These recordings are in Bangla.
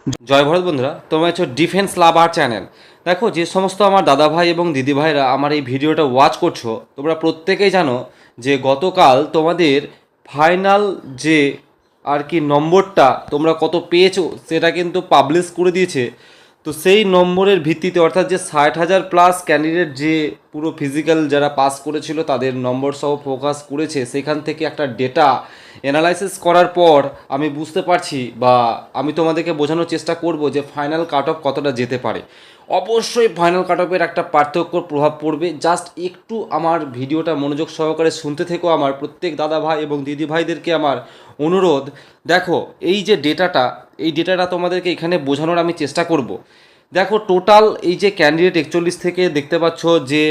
জয় ভারত বন্ধুরা, তোমরা হচ্ছে ডিফেন্স লাভার চ্যানেল। দেখো, যে সমস্ত আমার দাদা ভাই এবং দিদি ভাইরা আমার এই ভিডিওটা ওয়াচ করছো, তোমরা প্রত্যেকেই জানো যে গতকাল তোমাদের ফাইনাল যে আর কি নম্বরটা তোমরা কত পেয়েছো সেটা কিন্তু পাবলিশ করে দিয়েছে। তো সেই নম্বরের ভিত্তিতে, অর্থাৎ যে 60,000 প্লাস ক্যান্ডিডেট যে পুরো ফিজিক্যাল যারা পাস করেছিল তাদের নম্বর সহ ফোকাস করেছে, সেখান থেকে একটা ডেটা অ্যানালাইসিস করার পর আমি বুঝতে পারছি বা আমি তোমাদেরকে বোঝানোর চেষ্টা করব যে ফাইনাল কাট অফ কতটা যেতে পারে। অবশ্যই ফাইনাল কাট অফের একটা পার্থক্যর প্রভাব পড়বে। জাস্ট একটু আমার ভিডিওটা মনোযোগ সহকারে শুনতে থেকো। আমার প্রত্যেক দাদা ভাই এবং দিদি ভাইদেরকে আমার অনুরোধ, দেখো এই যে ডেটাটা, এই ডেটাটা তোমাদেরকে এখানে বোঝানোর আমি চেষ্টা করব। দেখো, টোটাল এই যে ক্যান্ডিডেট 41 থেকে দেখতে পাচ্ছ যে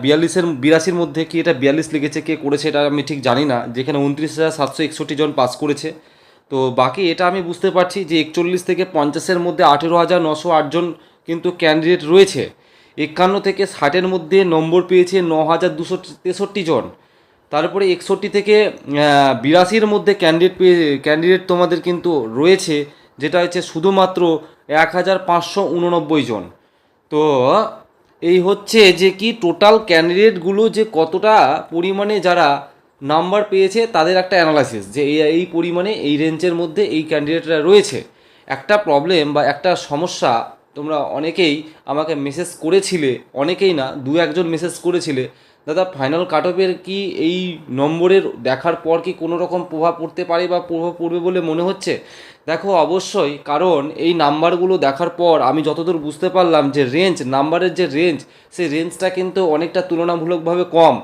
82-এর মধ্যে কি এটা 42 লিখেছে, কে করেছে এটা আমি ঠিক জানি না, যেখানে 29,761 জন পাস করেছে। তো বাকি এটা আমি বুঝতে পারছি যে 41 থেকে 50-এর মধ্যে 18,908 জন কিন্তু ক্যান্ডিডেট রয়েছে। 51 থেকে 60-এর মধ্যে নম্বর পেয়েছে 9,263 জন। তারপরে 61 থেকে 82-এর মধ্যে ক্যান্ডিডেট তোমাদের কিন্তু রয়েছে, যেটা হচ্ছে শুধুমাত্র 1,589 জন। তো এই হচ্ছে যে কি টোটাল ক্যান্ডিডেটগুলো যে কতটা পরিমাণে যারা নাম্বার পেয়েছে তাদের একটা অ্যানালাইসিস, যে এই পরিমাণে এই রেঞ্জের মধ্যে এই ক্যান্ডিডেটরা রয়েছে। একটা প্রবলেম বা একটা সমস্যা, তোমরা অনেকেই আমাকে মেসেজ করেছিলে, অনেকেই না, দু একজন মেসেজ করেছিলে, দাদা ফাইনাল কাট অফের কি এই নম্বরের দেখার পর কি কোনো রকম প্রভাব পড়তে পারে বা প্রভাব পড়বে বলে মনে হচ্ছে? দেখো, অবশ্যই, কারণ এই নাম্বারগুলো দেখার পর আমি যতদূর বুঝতে পারলাম যে নাম্বারের যে রেঞ্জ, সেই রেঞ্জটা কিন্তু অনেকটা তুলনামূলকভাবে কম।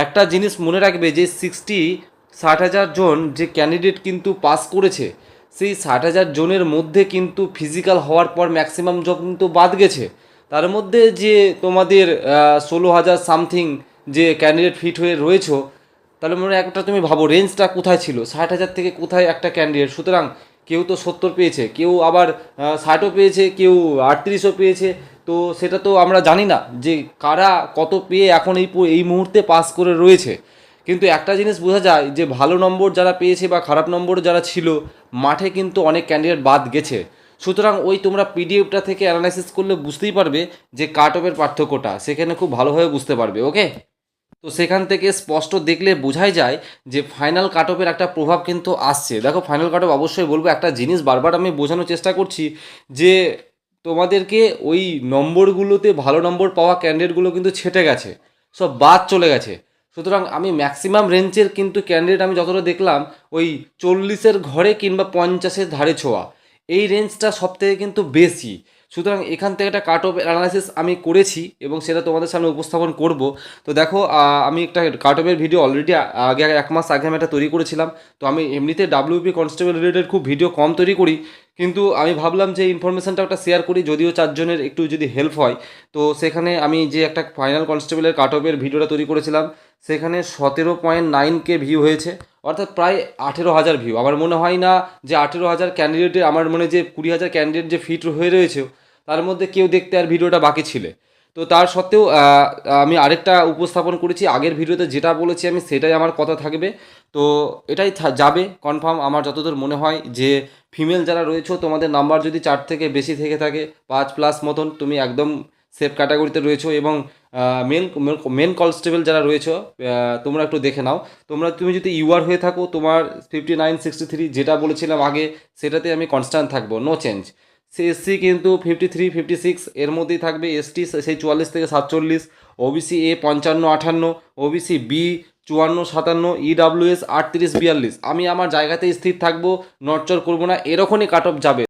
একটা জিনিস মনে রাখবে যে 60,000 জন যে ক্যান্ডিডেট কিন্তু পাস করেছে, সেই 60,000 জনের মধ্যে কিন্তু ফিজিক্যাল হওয়ার পর ম্যাক্সিমাম জব কিন্তু বাদ গেছে। তার মধ্যে যে তোমাদের 16,000 সামথিং যে ক্যান্ডিডেট ফিট হয়ে রয়েছো, তাহলে মনে হয় একটা তুমি ভাবো রেঞ্জটা কোথায় ছিল, 60,000 থেকে কোথায় একটা ক্যান্ডিডেট। সুতরাং কেউ তো 70 পেয়েছে, কেউ আবার 60ও পেয়েছে, কেউ 38ও পেয়েছে। তো সেটা তো আমরা জানি না যে কারা কত পেয়ে এখন এই মুহূর্তে পাস করে রয়েছে। কিন্তু একটা জিনিস বোঝা যায় যে ভালো নম্বর যারা পেয়েছে বা খারাপ নম্বর যারা ছিল, মাঠে কিন্তু অনেক ক্যান্ডিডেট বাদ গেছে। সুতরাং ওই তোমরা পিডিএফটা থেকে অ্যানালাইসিস করলে বুঝতেই পারবে যে কাট অফের পার্থক্যটা, সেখানে খুব ভালোভাবে বুঝতে পারবে। ওকে, তো সেখান থেকে স্পষ্ট দেখলে বোঝাই যায় যে ফাইনাল কাট অফের একটা প্রভাব কিন্তু আসছে। দেখো, ফাইনাল কাট অফ অবশ্যই বলবো, একটা জিনিস বারবার আমি বোঝানোর চেষ্টা করছি যে তোমাদেরকে ওই নম্বরগুলোতে ভালো নম্বর পাওয়া ক্যান্ডিডেটগুলো কিন্তু ছেটে গেছে, সব বাদ চলে গেছে। সুতরাং আমি ম্যাক্সিমাম রেঞ্জের কিন্তু ক্যান্ডিডেট আমি যতটা দেখলাম ওই 40-এর ঘরে কিংবা 50-এর ধারে ছোঁয়া, এই রেঞ্জটা সব থেকে কিন্তু বেশি। সুতরাং এখান থেকে একটা কাট অফ অ্যানালাইসিস আমি করেছি এবং সেটা তোমাদের সামনে উপস্থাপন করব। তো দেখো, আমি একটা কাট অফের ভিডিও অলরেডি আগে 1 মাস আগে আমি একটা তৈরি করেছিলাম। তো আমি এমনিতে ডাব্লিউপি কনস্টেবল রিলেটেড খুব ভিডিও কম তৈরি করি, কিন্তু আমি ভাবলাম যে ইনফরমেশানটা একটা শেয়ার করি, যদিও 4 জনের একটু যদি হেল্প হয়। তো সেখানে আমি যে একটা ফাইনাল কনস্টেবলের কাট অফের ভিডিওটা তৈরি করেছিলাম, সেখানে 17.9K ভিউ হয়েছে, অর্থাৎ প্রায় 18,000 ভিউ। আমার মনে হয় না যে 18,000 ক্যান্ডিডেটে, আমার মনে যে 20,000 ক্যান্ডিডেট যে ফিট হয়ে রয়েছে তার মধ্যে কেউ দেখতে আর ভিডিওটা বাকি ছিল। তো তার সত্ত্বেও আমি আরেকটা উপস্থাপন করেছি, আগের ভিডিওতে যেটা বলেছি আমি সেটাই আমার কথা থাকবে। তো এটাই যাবে কনফার্ম। আমার যতদূর মনে হয় যে ফিমেল যারা রয়েছে তোমাদের নাম্বার যদি 4 থেকে বেশি থেকে থাকে, 5+ মতন, তুমি একদম সেফ ক্যাটাগরিতে রয়েছো। এবং মেন কনস্টেবল যারা রয়েছে, তোমরা একটু দেখে নাও। তুমি যদি ইউআর হয়ে থাকো, তোমার 59-63 যেটা বলেছিলাম আগে, সেটাতে আমি কনস্ট্যান্ট থাকবো, নো চেঞ্জ। এসসি কিন্তু 53-56 এর মধ্যেই থাকবে, এসটি সেই 44 থেকে 47, OBC A 55-58, OBC B 54-57, EWS 38-42। আমি আমার জায়গাতেই স্থির থাকবো, নড়চড় করবো না, এরকমই কাট অফ যাবে।